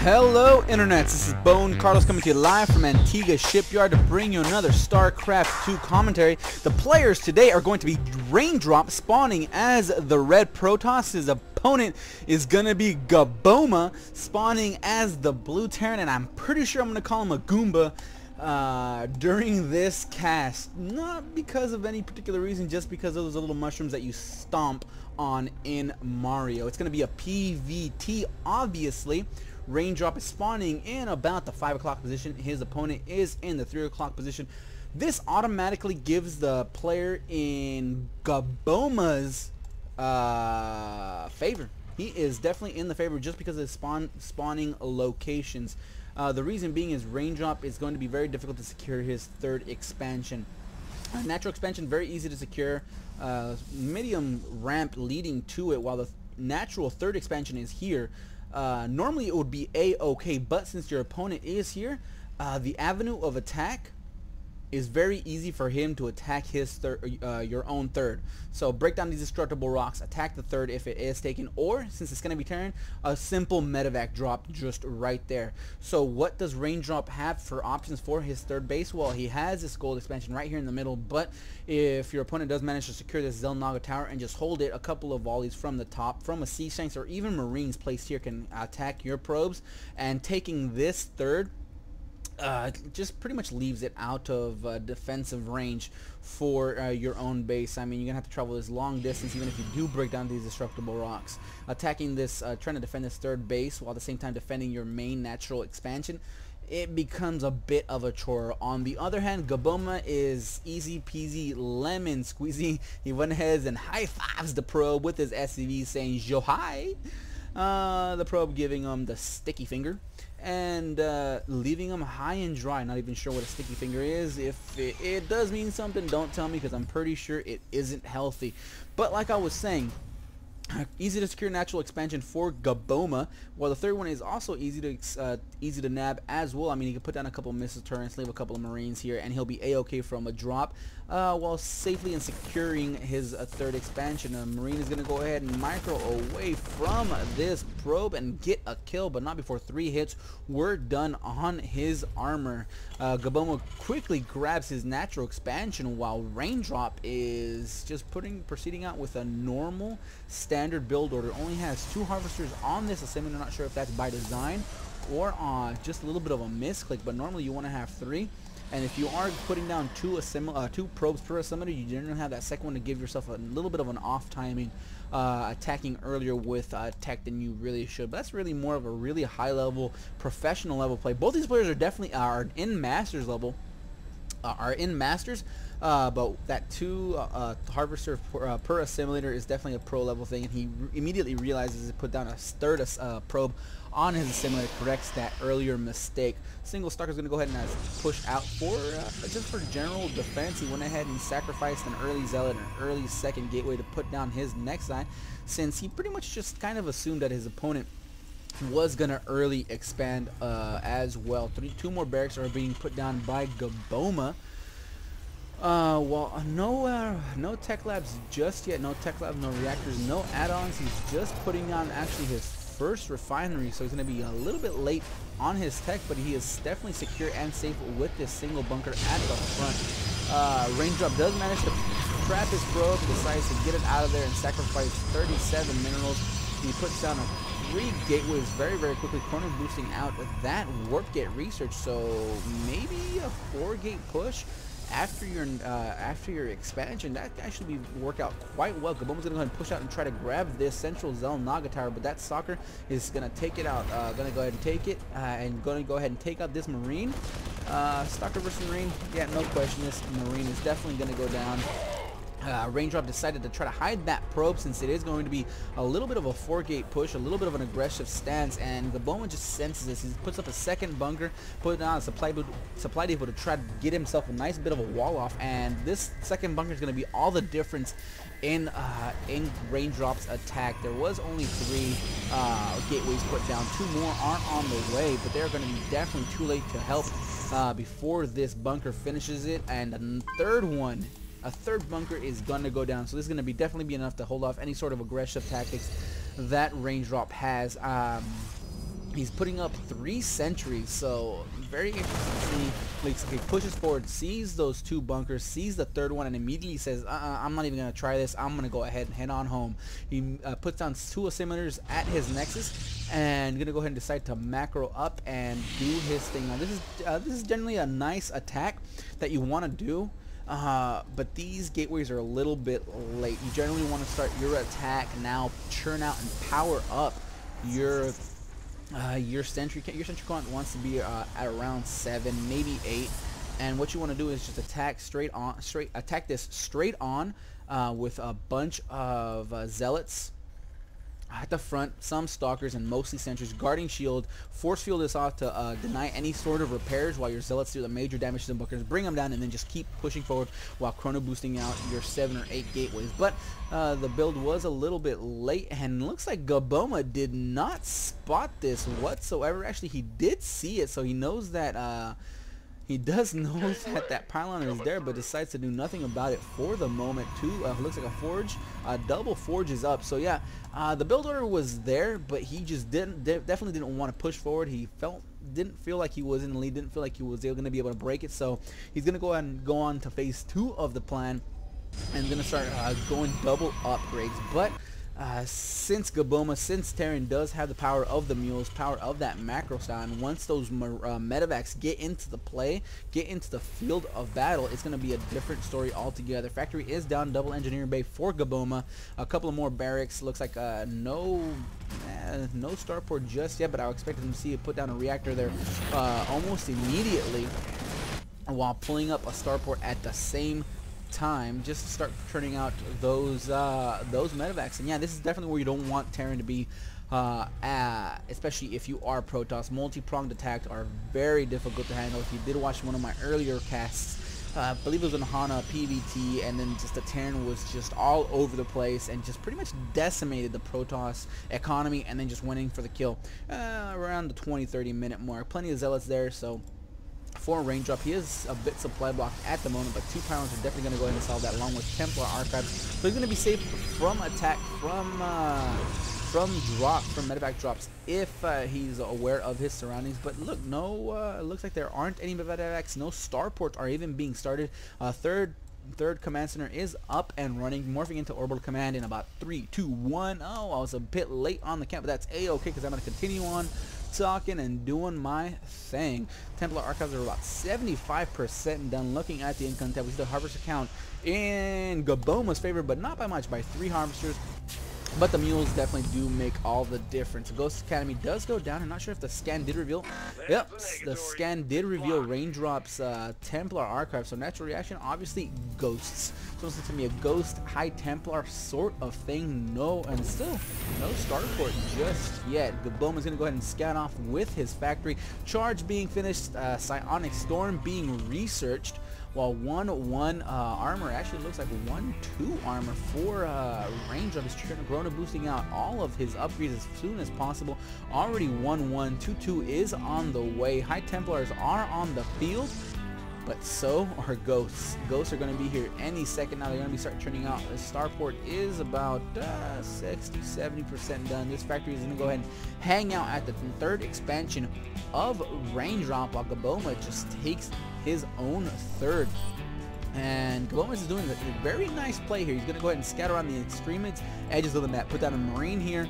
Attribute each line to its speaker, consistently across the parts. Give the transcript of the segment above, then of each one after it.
Speaker 1: Hello internets, this is BoneCarlos coming to you live from Antigua Shipyard to bring you another StarCraft 2 commentary. The players today are going to be RainDrop spawning as the Red Protoss. His opponent is going to be Gaboma spawning as the Blue Terran, and I'm pretty sure I'm going to call him a Goomba during this cast. Not because of any particular reason, just because of those little mushrooms that you stomp on in Mario. It's going to be a PvT, obviously. RainDrop is spawning in about the 5 o'clock position. His opponent is in the 3 o'clock position. This automatically gives the player in Gaboma's favor. He is definitely in the favor just because of the spawning locations. The reason being is RainDrop is going to be very difficult to secure his third expansion. Natural expansion, very easy to secure. Medium ramp leading to it, while the natural third expansion is here. Normally it would be a-okay, but since your opponent is here, the avenue of attack is very easy for him to attack his your own third. So break down these destructible rocks, attack the third if it is taken, or since it's going to be Terran, a simple medevac drop just right there. So what does RainDrop have for options for his third base? Well, he has this gold expansion right here in the middle, but if your opponent does manage to secure this Xel'Naga tower and just hold it, a couple of volleys from the top, from a Sea Shanks or even Marines placed here can attack your probes, and taking this third just pretty much leaves it out of defensive range for your own base. I mean, you're gonna have to travel this long distance even if you do break down these destructible rocks. Attacking this, trying to defend this third base while at the same time defending your main natural expansion, it becomes a bit of a chore. On the other hand, Gaboma is easy peasy lemon squeezy. He went ahead and high fives the probe with his SCV saying "Yo hi." The probe giving him the sticky finger and leaving him high and dry. Not even sure what a sticky finger is. If it does mean something, don't tell me, because I'm pretty sure it isn't healthy. But like I was saying, easy to secure natural expansion for Gaboma, while the third one is also easy to nab as well. I mean, he can put down a couple of missile turrets, leave a couple of Marines here, and he'll be a-okay from a drop, while safely and securing his third expansion. A Marine is going to go ahead and micro away from this probe and get a kill, but not before 3 hits were done on his armor. Gaboma quickly grabs his natural expansion, while RainDrop is just proceeding out with a normal standard build order. Only has 2 harvesters on this assembly. I'm not sure if that's by design or just a little bit of a misclick, but normally you want to have 3. And if you are putting down 2 probes per assembly, you generally have that second one to give yourself a little bit of an off timing, attacking earlier with tech than you really should. But that's really more of a really high level, professional level play. Both these players are definitely in Masters level. But that 2 harvester per assimilator is definitely a pro level thing, and he immediately realizes to put down a third probe on his assimilator, corrects that earlier mistake. Single Stalker is going to go ahead and push out for just for general defense. He went ahead and sacrificed an early Zealot and an early second gateway to put down his next line, since he pretty much just kind of assumed that his opponent was gonna early expand as well. 2 more barracks are being put down by Gaboma. Well, no tech labs just yet. No tech labs, no reactors, no add-ons. He's just putting on actually his first refinery, so he's going to be a little bit late on his tech, but he is definitely secure and safe with this single bunker at the front. RainDrop does manage to trap his probe, decides to get it out of there and sacrifice 37 minerals. He puts down 3 gateways very, very quickly, corner boosting out that warp gate research, so maybe a 4-gate push after your expansion. That actually work out quite well. Gaboma's gonna go ahead and push out and try to grab this central Xel'Naga tower, but that stalker is gonna take it out. Gonna go ahead and take it, and gonna go ahead and take out this Marine. Stalker versus Marine, yeah, no question. This Marine is definitely gonna go down. RainDrop decided to try to hide that probe, since it is going to be a little bit of a 4-gate push, a little bit of an aggressive stance, and Gaboma just senses this. He puts up a second bunker, put down a supply depot to try to get himself a nice bit of a wall off, and this second bunker is going to be all the difference in RainDrop's attack. There was only 3 gateways put down. 2 more aren't on the way, but they're going to be definitely too late to help before this bunker finishes it, and a third bunker is going to go down. So this is going to definitely be enough to hold off any sort of aggressive tactics that RainDrop has. He's putting up 3 sentries, so very interesting. He pushes forward, sees those 2 bunkers, sees the 3rd one, and immediately says, I'm not even going to try this. I'm going to go ahead and head on home. He puts down 2 assimilators at his nexus, and going to go ahead and decide to macro up and do his thing. Now, this is generally a nice attack that you want to do. But these gateways are a little bit late. You generally want to start your attack now, churn out and power up your sentry count wants to be at around 7, maybe 8, and what you want to do is just attack this straight on with a bunch of zealots at the front, some stalkers, and mostly sentries guarding shield. Force field this off to deny any sort of repairs while your zealots do the major damage to the bunkers. Bring them down and then just keep pushing forward while chrono boosting out your 7 or 8 gateways. But the build was a little bit late, and looks like Gaboma did not spot this whatsoever. Actually, he did see it, so he knows that he does know that pylon is there, but decides to do nothing about it for the moment. Looks like a forge, double forge is up. So yeah, the build order was there, but he just definitely didn't want to push forward. He didn't feel like he was in the lead, didn't feel like he was going to be able to break it. So he's going to go ahead and go on to phase 2 of the plan, and going to start going double upgrades. But since Terran does have the power of the mules, power of that macro style, and once those medevacs get into the field of battle, it's going to be a different story altogether. Factory is down, double engineering bay for Gaboma, a couple of more barracks. Looks like no starport just yet, but I expected them to see it put down a reactor there almost immediately, while pulling up a starport at the same time, just to start turning out those medevacs. And yeah, this is definitely where you don't want Terran to be, especially if you are Protoss. Multi-pronged attacks are very difficult to handle. If you did watch one of my earlier casts, I believe it was on Hana PVT, and then just the Terran was just all over the place and just pretty much decimated the Protoss economy, and then just went in for the kill around the 20-30 minute mark. Plenty of zealots there, so for RainDrop, he is a bit supply blocked at the moment, but 2 pylons are definitely going to go ahead and solve that, along with Templar archives. So he's going to be safe from attack, from medevac drops, if he's aware of his surroundings. But look, it looks like there aren't any medevacs. No starports are even being started. Third command center is up and running, morphing into orbital command in about 3, 2, 1. Oh, I was a bit late on the count, but that's a-okay, because I'm going to continue on talking and doing my thing. Templar archives are about 75% done. Looking at the income tab, we see the harvester count in Gaboma's favor, but not by much, by 3 harvesters. But the mules definitely do make all the difference. Ghost Academy does go down. I'm not sure if the scan did reveal. Yep, the scan did reveal RainDrop's Templar archive. So natural reaction, obviously ghosts. So it's to me a ghost high Templar sort of thing. And still no starport just yet. Gaboma's gonna go ahead and scan off with his factory. Charge being finished. Psionic Storm being researched. While 1-1 armor actually looks like 1-2 armor for RainDrop. Is Chrono boosting out all of his upgrades as soon as possible. Already 1-1, 2-2 is on the way. High Templars are on the field, but so are ghosts. Ghosts are going to be here any second now. They're going to be start turning out. The starport is about 60-70% done. This factory is going to go ahead and hang out at the 3rd expansion of RainDrop, while Gaboma just takes his own 3rd. And Gaboma is doing a very nice play here. He's going to go ahead and scatter on the extreme edges of the map. Put down a Marine here,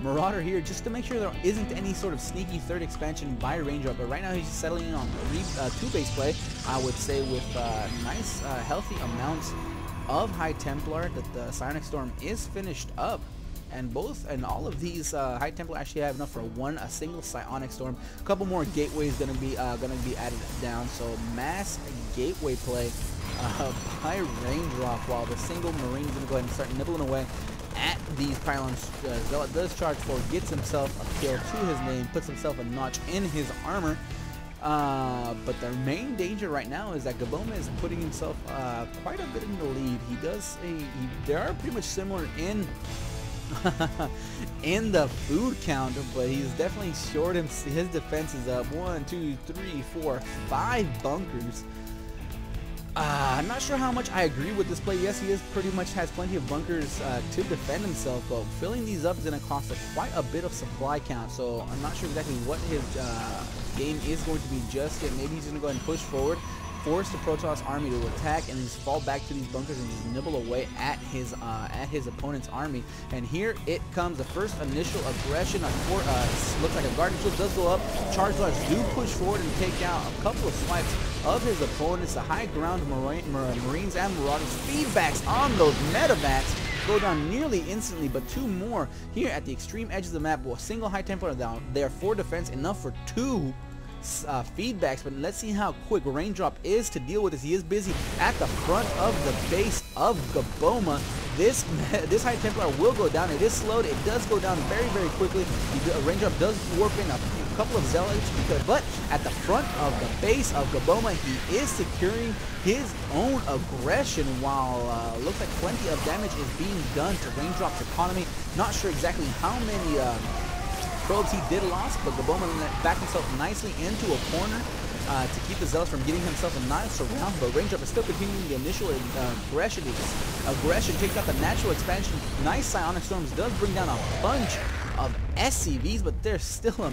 Speaker 1: Marauder here, just to make sure there isn't any sort of sneaky 3rd expansion by RainDrop. But right now he's settling in on 2 base play, I would say, with nice healthy amounts of High Templar. That the Psionic Storm is finished up. And all of these High Templar actually have enough for a single Psionic Storm. A couple more gateways gonna be added down. So mass gateway play by RainDrop, while the single Marine's gonna go ahead and start nibbling away at these pylons. Zealot does charge forward, gets himself a kill to his name, puts himself a notch in his armor. But the main danger right now is that Gaboma is putting himself quite a bit in the lead. They are pretty much similar in in the food count, but he's definitely short him. His defense is up 1, 2, 3, 4, 5 bunkers. I'm not sure how much I agree with this play. Yes, he is pretty much has plenty of bunkers to defend himself, but filling these up is going to cost quite a bit of supply count. So I'm not sure exactly what his game is going to be just yet. Maybe he's going to go ahead and push forward, force the Protoss army to attack, and just fall back to these bunkers and just nibble away at his opponent's army. And here it comes, the first initial aggression. Looks like a guardian shield does go up. Charge Lodge do push forward and take out a couple of swipes of his opponents. The high ground Marines and Marauders feedbacks on those medevacs go down nearly instantly, but two more here at the extreme edge of the map. Well, single high Templar down. They are 4 defense, enough for 2 feedbacks, but let's see how quick RainDrop is to deal with this. He is busy at the front of the base of Gaboma. This high Templar will go down. It is slowed. It does go down very, very quickly. RainDrop does warp in a couple of zealots, but at the front of the base of Gaboma, he is securing his own aggression, while looks like plenty of damage is being done to RainDrop's economy. Not sure exactly how many probes he did lost, but Gaboma backed himself nicely into a corner to keep the Zealots from getting himself a nice surround. But RainDrop is still continuing the initial aggression. Takes out the natural expansion. Nice Psionic Storms does bring down a bunch of SCVs, but there's still a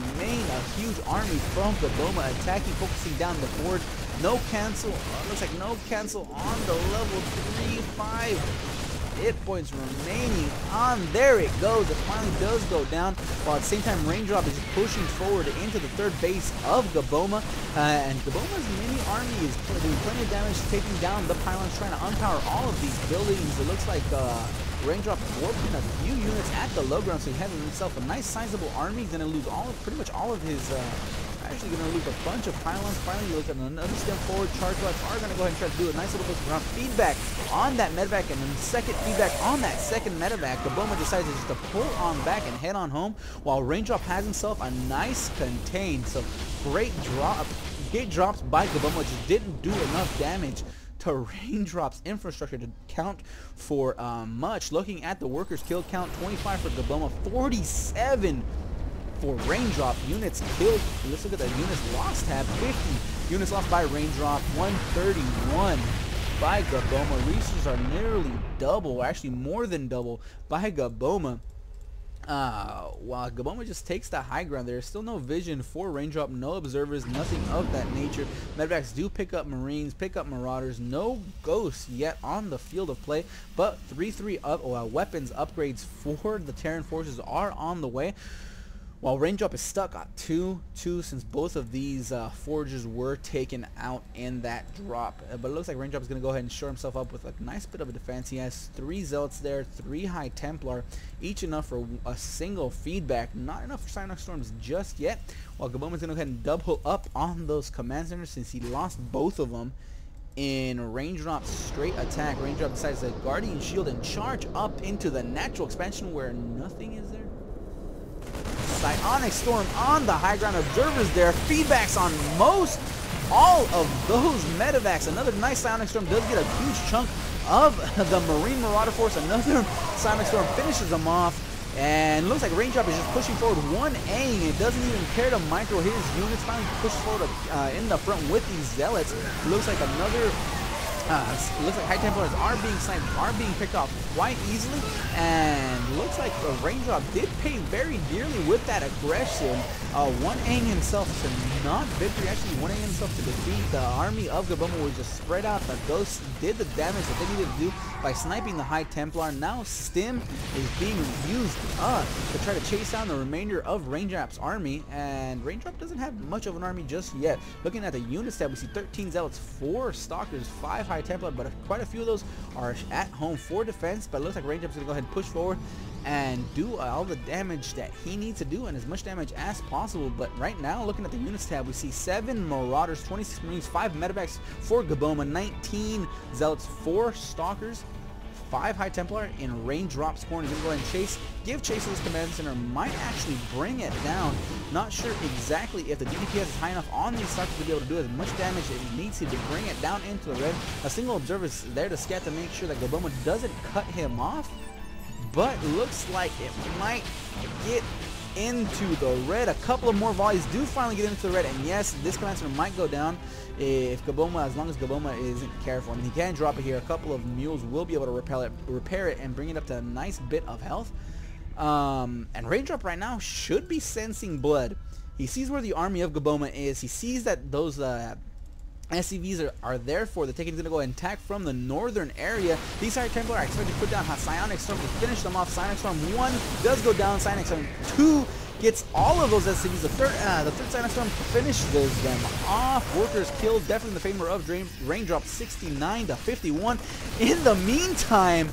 Speaker 1: huge army from Gaboma attacking, focusing down the board. No cancel. Looks like no cancel on the level 3-5. Hit points remaining on. There it goes. It finally does go down, while at the same time RainDrop is pushing forward into the third base of Gaboma, and Gaboma's mini army is doing plenty of damage, taking down the pylons, trying to unpower all of these buildings. It looks like RainDrop warped in a few units at the low ground, so he has himself a nice sizable army. He's going to lose pretty much all of his actually going to lose a bunch of pylons. Finally, you look at another step forward. Charge Lights are going to go ahead and try to do a nice little bit of ground feedback on that medevac, and then second feedback on that second medevac. Gaboma decides just to pull on back and head on home, while RainDrop has himself a nice contain. So great drops by Gaboma, which just didn't do enough damage to RainDrop's infrastructure to count for much. Looking at the workers kill count, 25 for Gaboma, 47 for RainDrop. Units killed. Let's look at the units lost tab. 50 units lost by RainDrop, 131 by Gaboma. Resources are nearly double, actually more than double by Gaboma. While Gaboma just takes the high ground, there's still no vision for RainDrop, no observers, nothing of that nature. Medevacs do pick up Marines, pick up Marauders, no ghosts yet on the field of play, but 3-3 weapons upgrades for the Terran forces are on the way. While RainDrop is stuck at 2-2 since both of these forges were taken out in that drop. But it looks like RainDrop is going to go ahead and shore himself up with a nice bit of a defense. He has 3 Zealots there, 3 High Templar, each enough for a single feedback. Not enough for Psionic Storms just yet. While Gaboma is going to go ahead and double up on those command centers since he lost both of them in RainDrop's straight attack. RainDrop decides to Guardian Shield and charge up into the natural expansion where nothing is there. Psionic Storm on the high ground. Observers there. Feedbacks on all of those medevacs. Another nice Psionic Storm does get a huge chunk of the Marine Marauder Force. Another Psionic Storm finishes them off. And looks like RainDrop is just pushing forward 1A. It doesn't even care to micro his units. Finally pushes forward in the front with these Zealots. Looks like looks like High Templars are being sniped, are being picked off quite easily, and looks like RainDrop did pay very dearly with that aggression. 1Aing himself to not victory, actually 1Aing himself to defeat the army of Gaboma, was just spread out. The Ghosts did the damage that they needed to do by sniping the High Templar. Now Stim is being used to try to chase down the remainder of RainDrop's army, and RainDrop doesn't have much of an army just yet. Looking at the units tab, we see 13 Zealots, 4 Stalkers, 5 High Templar, but quite a few of those are at home for defense. But it looks like RainDrop's going to go ahead and push forward and do all the damage that he needs to do, and as much damage as possible. But right now, looking at the units tab, we see 7 Marauders, 26 Marines, 5 Medevacs for Gaboma, 19 Zealots, 4 Stalkers, 5 High Templar in RainDrop's corner. He's going to go ahead and give chase to this command center. Might actually bring it down. Not sure exactly if the DPS is high enough on these Stalkers to be able to do as much damage as it needs to bring it down into the red. A single observer is there to scat to make sure that Gaboma doesn't cut him off, but looks like it might get into the red. A couple of more volleys do finally get into the red, and yes, this command center might go down if Gaboma, as long as Gaboma isn't careful. I mean, he can drop it here. A couple of mules will be able to repair it and bring it up to a nice bit of health. And RainDrop right now should be sensing blood. He sees where the army of Gaboma is. He sees that those SCVs are there for the taking. He's going to go ahead and attack from the northern area. These High Templar are expected to put down Psionic Storm to finish them off. Psionic Storm 1 does go down. Psionic Storm 2 gets all of those SCVs. The third Psionic Storm finishes them off. Workers killed, definitely in the favor of RainDrop, 69 to 51. In the meantime,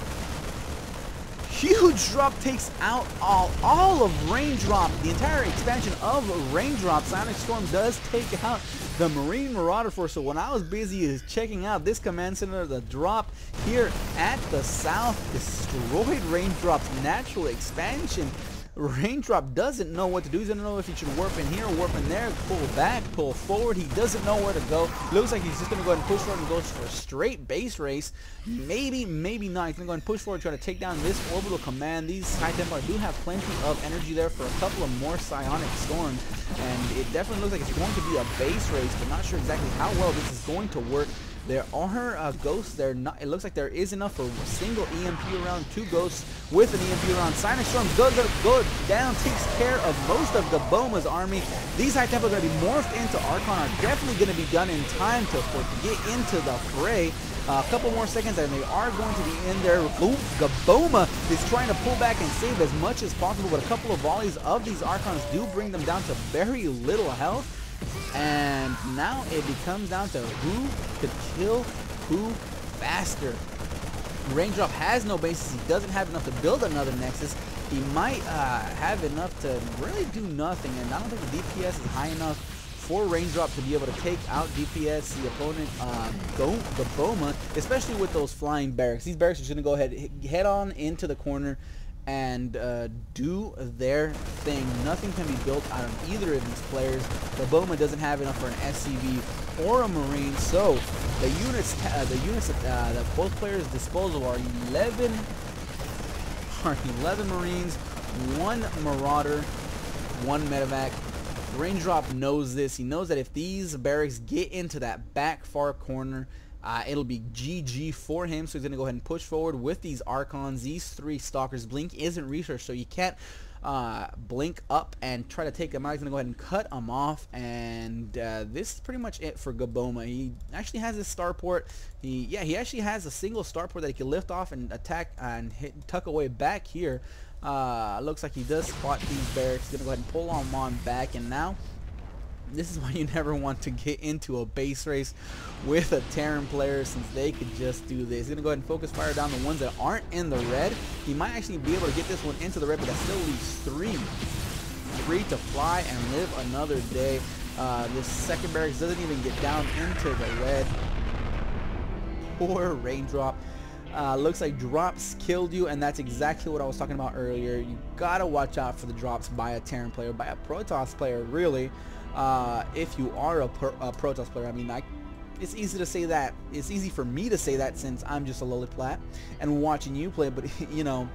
Speaker 1: Huge Drop takes out all of RainDrop. The entire expansion of RainDrop. Psionic Storm does take out the Marine Marauder Force. So when I was busy checking out this command center, the drop here at the south destroyed RainDrop's natural expansion. RainDrop doesn't know what to do. He doesn't know if he should warp in here, warp in there, pull back, pull forward. He doesn't know where to go. Looks like he's just going to go ahead and push forward and go for a straight base race. Maybe, maybe not. He's going to go ahead and push forward, try to take down this orbital command. These High Templar do have plenty of energy there for a couple of more Psionic Storms. And it definitely looks like it's going to be a base race, but not sure exactly how well this is going to work. There are ghosts there. It looks like there is enough for a single EMP round, 2 ghosts with an EMP round. Psionic Storm does go down, takes care of most of Gaboma's army. These High Templar are going to be morphed into Archon, are definitely going to be done in time to get into the fray. A couple more seconds and they are going to be in there. Ooh, Gaboma is trying to pull back and save as much as possible, but a couple of volleys of these Archons do bring them down to very little health. And now it becomes down to who could kill who faster. RainDrop has no bases. He doesn't have enough to build another Nexus. He might have enough to really do nothing, and I don't think the DPS is high enough for RainDrop to be able to take out DPS the opponent Gaboma, especially with those flying barracks. These barracks are just going to go ahead head on into the corner and do their thing. Nothing can be built out of either of these players. Gaboma doesn't have enough for an SCV or a Marine, so the units that both players' disposal are 11 Marines, 1 Marauder, 1 Medevac. RainDrop knows this. He knows that if these barracks get into that back far corner, it'll be GG for him. So he's going to go ahead and push forward with these Archons, these 3 Stalkers. Blink isn't researched, so you can't blink up and try to take them out. He's going to go ahead and cut them off, and this is pretty much it for Gaboma. He actually has his starport. He actually has a single starport that he can lift off and attack and tuck away back here. Looks like he does spot these barracks. He's going to go ahead and pull them on back, and now this is why you never want to get into a base race with a Terran player, since they could just do this. He's going to go ahead and focus fire down the ones that aren't in the red. He might actually be able to get this one into the red, but that still leaves 3 to fly and live another day. This second barracks doesn't even get down into the red. Poor RainDrop. Looks like drops killed you, and that's exactly what I was talking about earlier. You gotta watch out for the drops by a Terran player, by a Protoss player, really. If you are a Protoss player. I mean, it's easy to say that. It's easy for me to say that since I'm just a Lilliplat and watching you play, but you know,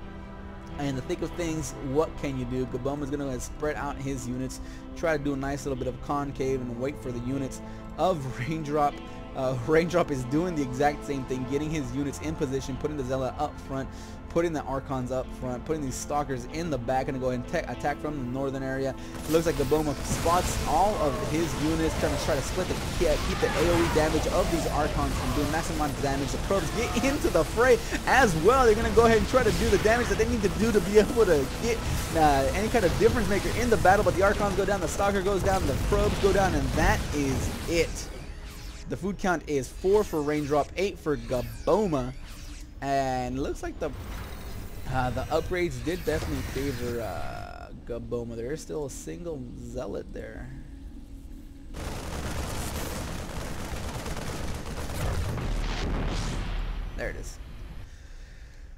Speaker 1: in the thick of things, what can you do? Gaboma's going to spread out his units, try to do a nice little bit of concave and wait for the units of RainDrop. RainDrop is doing the exact same thing, getting his units in position, putting the Zealot up front, putting the Archons up front, putting these Stalkers in the back, and go ahead and attack from the northern area. It looks like Gaboma spots all of his units, trying to split keep the AoE damage of these Archons from doing maximum amount of damage. The probes get into the fray as well. They're going to go ahead and try to do the damage that they need to do to be able to get any kind of difference maker in the battle, but the Archons go down, the Stalker goes down, the probes go down, and that is it. The food count is 4 for RainDrop, 8 for Gaboma, and it looks like the upgrades did definitely favor Gaboma. There is still a single Zealot there. There it is.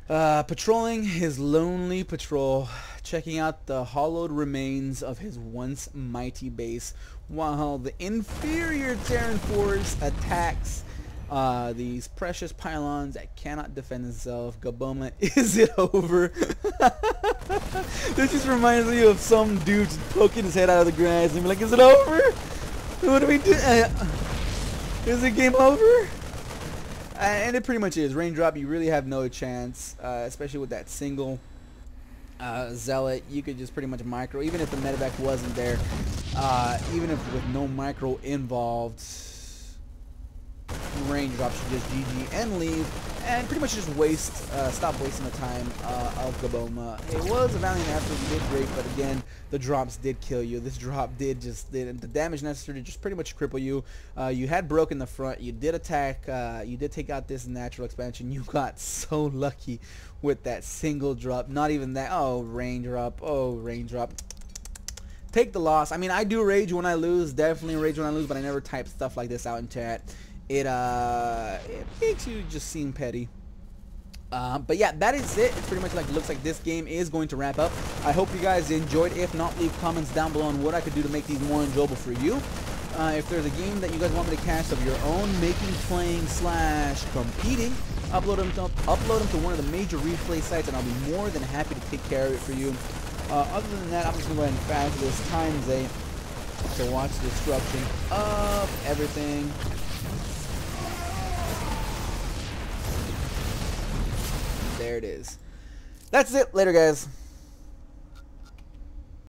Speaker 1: Patrolling his lonely patrol, checking out the hollowed remains of his once mighty base, while the inferior Terran force attacks these precious pylons that cannot defend itself. Gaboma, is it over? This just reminds me of some dude just poking his head out of the grass and be like, is it over? What do we do? Is it game over? And it pretty much is. RainDrop, you really have no chance, especially with that single Zealot. You could just pretty much micro, even if the medevac wasn't there, even if with no micro involved, RainDrop should just GG and leave, and pretty much just stop wasting the time of Gaboma. It was a valiant effort, you did great, but again, the drops did kill you. This drop did the damage necessary to just pretty much cripple you. You had broken the front, you did attack, you did take out this natural expansion. You got so lucky with that single drop. Not even that. Oh, RainDrop. Take the loss. I mean, I do rage when I lose, definitely rage when I lose, but I never type stuff like this out in chat. It makes you just seem petty. But yeah, that is it. It's pretty much like, looks like this game is going to wrap up. I hope you guys enjoyed. If not, leave comments down below on what I could do to make these more enjoyable for you. If there's a game that you guys want me to cast of your own making, playing, / competing, upload them to one of the major replay sites, and I'll be more than happy to take care of it for you. Other than that, I'm just going to go ahead and fast this times 8 to watch the destruction of everything. There it is. That's it. Later, guys.